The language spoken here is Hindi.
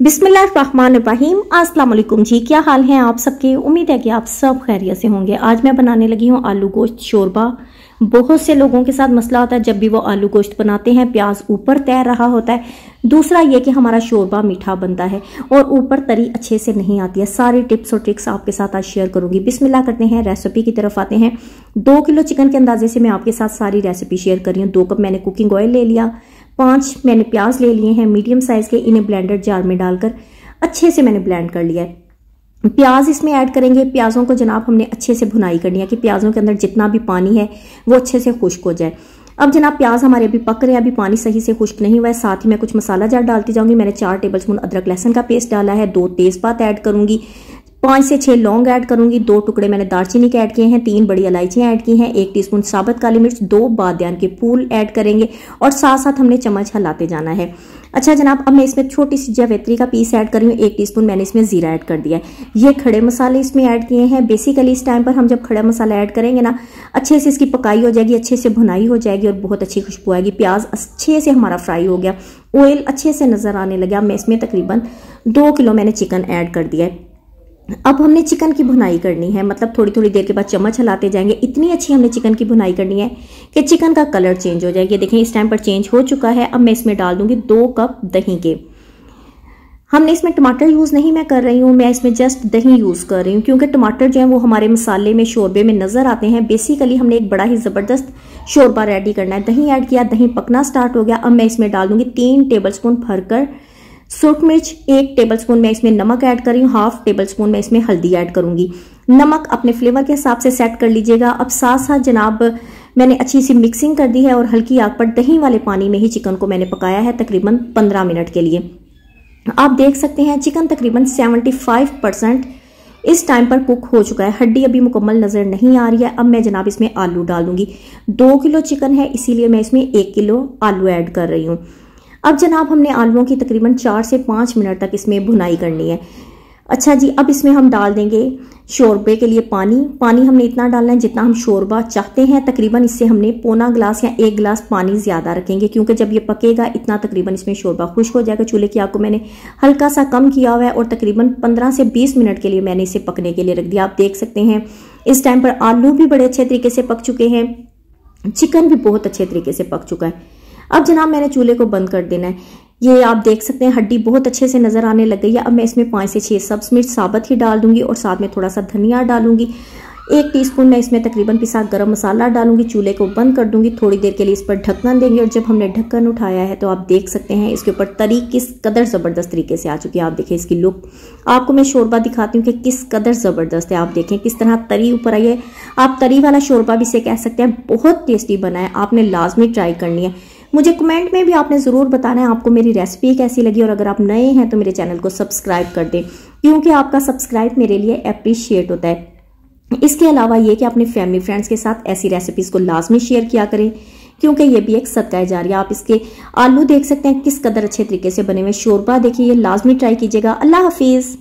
बिस्मिल्लाहिर्रहमानिर्रहीम। अस्सलाम वालेकुम जी, क्या हाल है आप सबके। उम्मीद है कि आप सब खैरियत से होंगे। आज मैं बनाने लगी हूँ आलू गोश्त शोरबा। बहुत से लोगों के साथ मसला होता है, जब भी वो आलू गोश्त बनाते हैं प्याज ऊपर तैर रहा होता है। दूसरा ये कि हमारा शोरबा मीठा बनता है और ऊपर तरी अच्छे से नहीं आती है। सारी टिप्स और ट्रिक्स आपके साथ आज शेयर करूंगी। बिस्मिल्लाह करते हैं, रेसिपी की तरफ आते हैं। 2 किलो चिकन के अंदाजे से मैं आपके साथ सारी रेसिपी शेयर कर रही हूँ। 2 कप मैंने कुकिंग ऑयल ले लिया, 5 मैंने प्याज ले लिए हैं मीडियम साइज के। इन्हें ब्लेंडर जार में डालकर अच्छे से मैंने ब्लेंड कर लिया है। प्याज इसमें ऐड करेंगे। प्याजों को जनाब हमने अच्छे से भुनाई करनी है कि प्याजों के अंदर जितना भी पानी है वो अच्छे से खुश्क हो जाए। अब जनाब प्याज हमारे अभी पक रहे हैं, अभी पानी सही से खुश्क नहीं हुआ है। साथ ही मैं कुछ मसाला जार डालती जाऊंगी। मैंने 4 टेबलस्पून अदरक लहसुन का पेस्ट डाला है, 2 तेजपात ऐड करूंगी, 5 से 6 लौंग ऐड करूंगी, 2 टुकड़े मैंने दालचीनी के ऐड किए हैं, 3 बड़ी इलायचियां ऐड की हैं, 1 टीस्पून साबुत काली मिर्च, 2 बादियान के फूल ऐड करेंगे और साथ साथ हमने चम्मच हिलाते जाना है। अच्छा जनाब, अब मैं इसमें छोटी सी जावित्री का पीस ऐड कर रही हूँ। 1 टीस्पून मैंने इसमें जीरा ऐड कर दिया है। ये खड़े मसाले इसमें ऐड किए हैं। बेसिकली इस टाइम पर हम जब खड़ा मसाला ऐड करेंगे ना, अच्छे से इसकी पकाई हो जाएगी, अच्छे से भुनाई हो जाएगी और बहुत अच्छी खुशबू आएगी। प्याज अच्छे से हमारा फ्राई हो गया, ऑयल अच्छे से नजर आने लगा। मैं इसमें तकरीबन 2 किलो मैंने चिकन ऐड कर दिया है। अब हमने चिकन की भुनाई करनी है, मतलब थोड़ी थोड़ी देर के बाद चम्मच हिलाते जाएंगे। इतनी अच्छी हमने चिकन की भुनाई करनी है कि चिकन का कलर चेंज हो जाएगी। देखें इस टाइम पर चेंज हो चुका है। अब मैं इसमें डाल दूंगी 2 कप दही के। हमने इसमें टमाटर यूज नहीं मैं कर रही हूँ, मैं इसमें जस्ट दही यूज कर रही हूँ क्योंकि टमाटर जो है वो हमारे मसाले में शोरबे में नजर आते हैं। बेसिकली हमने एक बड़ा ही जबरदस्त शोरबा रेडी करना है। दही ऐड किया, दही पकना स्टार्ट हो गया। अब मैं इसमें डाल दूंगी 3 टेबलस्पून भरकर सूख मिर्च, 1 टेबलस्पून मैं इसमें नमक ऐड कर रही हूँ, 1/2 टेबलस्पून मैं इसमें हल्दी ऐड करूंगी। नमक अपने फ्लेवर के हिसाब से सेट कर लीजिएगा। अब साथ साथ जनाब मैंने अच्छी सी मिक्सिंग कर दी है और हल्की आग पर दही वाले पानी में ही चिकन को मैंने पकाया है तकरीबन 15 मिनट के लिए। आप देख सकते हैं चिकन तकरीबन 75% इस टाइम पर कुक हो चुका है। हड्डी अभी मुकम्मल नजर नहीं आ रही है। अब मैं जनाब इसमें आलू डाल दूंगी। 2 किलो चिकन है इसीलिए मैं इसमें 1 किलो आलू ऐड कर रही हूँ। अब जनाब हमने आलूओं की तकरीबन 4 से 5 मिनट तक इसमें भुनाई करनी है। अच्छा जी, अब इसमें हम डाल देंगे शोरबे के लिए पानी हमने इतना डालना है जितना हम शोरबा चाहते हैं। तकरीबन इससे हमने पौना गिलास या 1 गिलास पानी ज्यादा रखेंगे क्योंकि जब ये पकेगा इतना तकरीबन इसमें शोरबा खुश्क हो जाएगा। चूल्हे की आग को मैंने हल्का सा कम किया हुआ है और तकरीबन 15 से 20 मिनट के लिए मैंने इसे पकने के लिए रख दिया। आप देख सकते हैं इस टाइम पर आलू भी बड़े अच्छे तरीके से पक चुके हैं, चिकन भी बहुत अच्छे तरीके से पक चुका है। अब जनाब मैंने चूल्हे को बंद कर देना है। ये आप देख सकते हैं हड्डी बहुत अच्छे से नजर आने लग गई है। अब मैं इसमें 5 से 6 सब्ज मिर्च साबुत ही डाल दूंगी और साथ में थोड़ा सा धनिया डालूंगी। 1 टीस्पून मैं इसमें तकरीबन पिसा गरम मसाला डालूंगी। चूल्हे को बंद कर दूंगी, थोड़ी देर के लिए इस पर ढक्कन देंगे और जब हमने ढक्कन उठाया है तो आप देख सकते हैं इसके ऊपर तरी किस कदर जबरदस्त तरीके से आ चुकी है। आप देखें इसकी लुक, आपको मैं शोरबा दिखाती हूँ कि किस कदर जबरदस्त है। आप देखें किस तरह तरी ऊपर आई है। आप तरी वाला शोरबा भी इसे कह सकते हैं, बहुत टेस्टी बना है। आपने लाजमी ट्राई करनी है। मुझे कमेंट में भी आपने जरूर बताना है आपको मेरी रेसिपी कैसी लगी और अगर आप नए हैं तो मेरे चैनल को सब्सक्राइब कर दें क्योंकि आपका सब्सक्राइब मेरे लिए अप्रिशिएट होता है। इसके अलावा ये कि अपने फैमिली फ्रेंड्स के साथ ऐसी रेसिपीज को लाजमी शेयर किया करें क्योंकि ये भी एक सदका जारिया। आप इसके आलू देख सकते हैं किस कदर अच्छे तरीके से बने हुए। शोरबा देखिए, ये लाजमी ट्राई कीजिएगा। अल्लाह हाफिज।